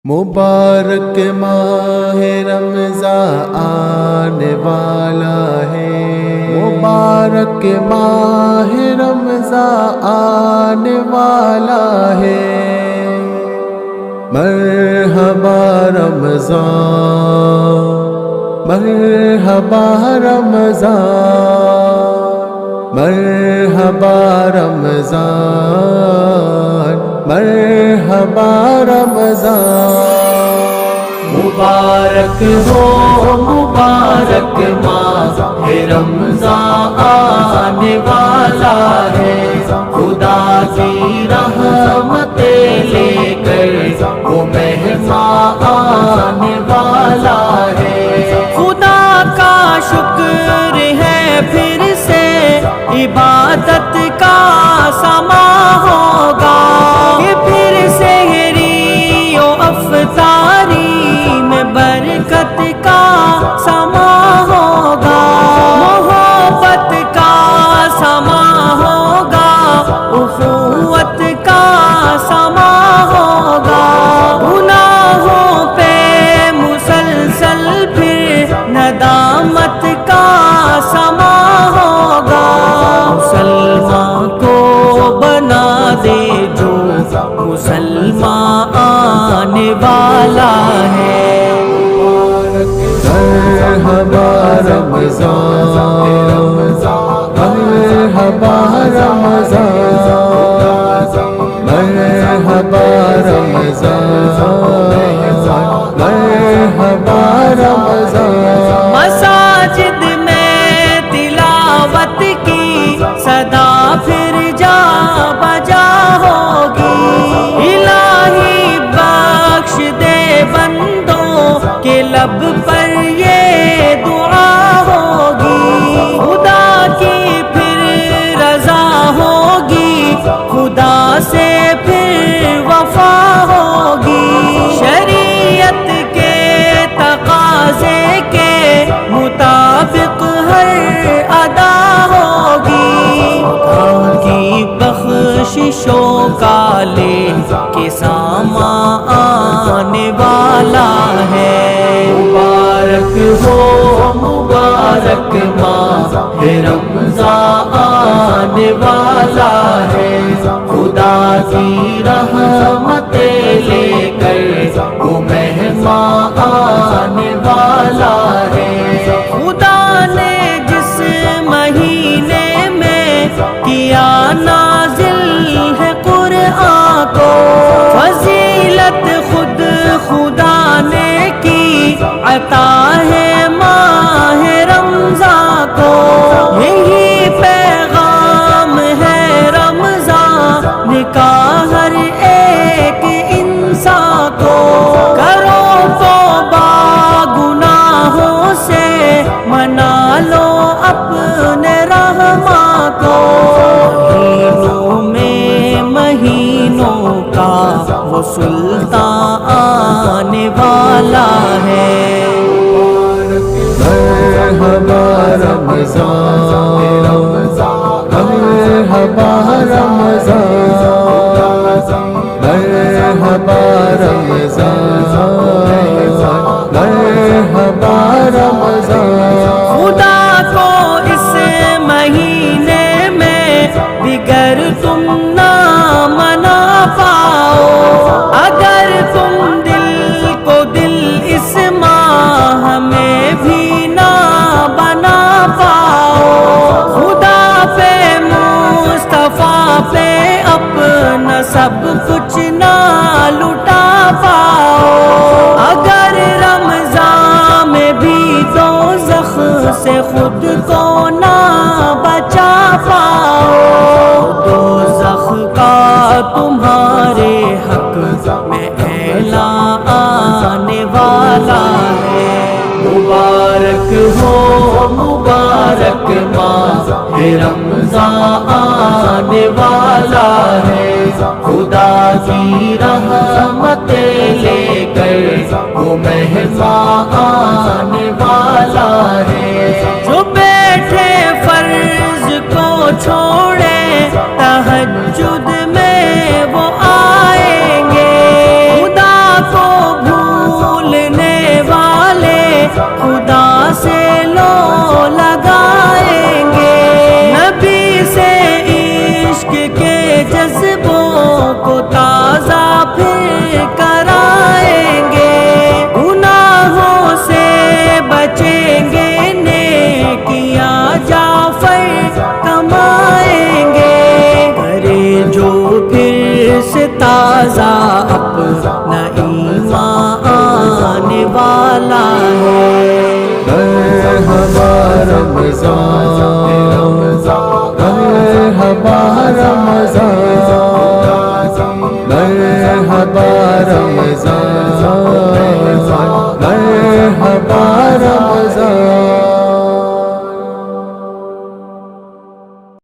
مبارک ماہ رمضان آنے والا ہے، مبارک ماہ رمضان آنے والا ہے۔ مرحبا رمضان، مرحبا رمضان، مرحبا رمضان، مرحبا رمضان۔ مبارک ہو مبارک ماہ رمضان آنے والا ہے، خدا کی رحمتیں لے کر وہ مہمان آنے والا ہے۔ خدا کا شکر ہے پھر سے عبادت کا سما ہوگا، کہ پھر سحری و افطاری میں برکت کا سما ہوگا، محبت کا سما ہوگا، اخوت کا سما ہوگا، گناہوں پہ مسلسل پھر ندامت کا سما ہوگا۔ مسلمان کو بنا دے جو مسلمان آنے والا ہے۔ مرحبا رمضان، مرحبا رمضان، مرحبا رمضان، مرحبا رمضان۔ مساجد میں تلاوت کی صدا پھر جا بجا ہوگی، الہی بخش دے بندوں کے لب پر یہ دعا ہوگی، خدا کی پھر رضا ہوگی، خدا سے پھر وفا ہوگی، شریعت کے تقاضے کے مطابق ہر ادا ہوگی، خدا کی بخششوں کا لے کے سامان آنے والا ہے۔ مبارک ہو مبارک ماہ رمضان آنے والا ہے، خدا کی رحمتیں لے کر وہ مہمان آنے والا ہے۔ خدا نے جس مہینے میں کیا نازل ہے قرآن کو، فضیلت خود خدا نے کی عطا ہے ماہ رمضان کو، یہی پیغام ہے رمضان کا ہر ایک انسان کو، کرو توبہ گناہوں سے منا لو اپنے رحمان کو، مہینوں میں مہینوں کا وہ سلطان آنے والا ہے۔ مرحبا رمضان، مرحبا رمضان، مرحبا رمضان، مرحبا رمضان۔ خدا کو اس مہینے میں بگر تم نہ منا پاؤ، اگر تم دل کو دل اس ماہ میں بھی نہ بنا پاؤ، خدا پہ مصطفیٰ پہ اپنا سب کچھ نہ لٹا پاؤ، اگر رمضان میں بھی دوزخ سے خود کو نہ بچا پاؤ، دوزخ کا تمہارے حق میں اعلان آنے والا ہے۔ مبارک ہو مبارک ماہ رمضان آنے والا ہے، خدا کی رحمتیں لے کر وہ مہمان آنے والا ہے، جو بیٹھے فرض کو چھوڑے تہجد میں وہ آئیں گے، خدا کو سے تازہ اپنا ایمان آنے والا ہے۔ مرحبا رمضان، مرحبا رمضان،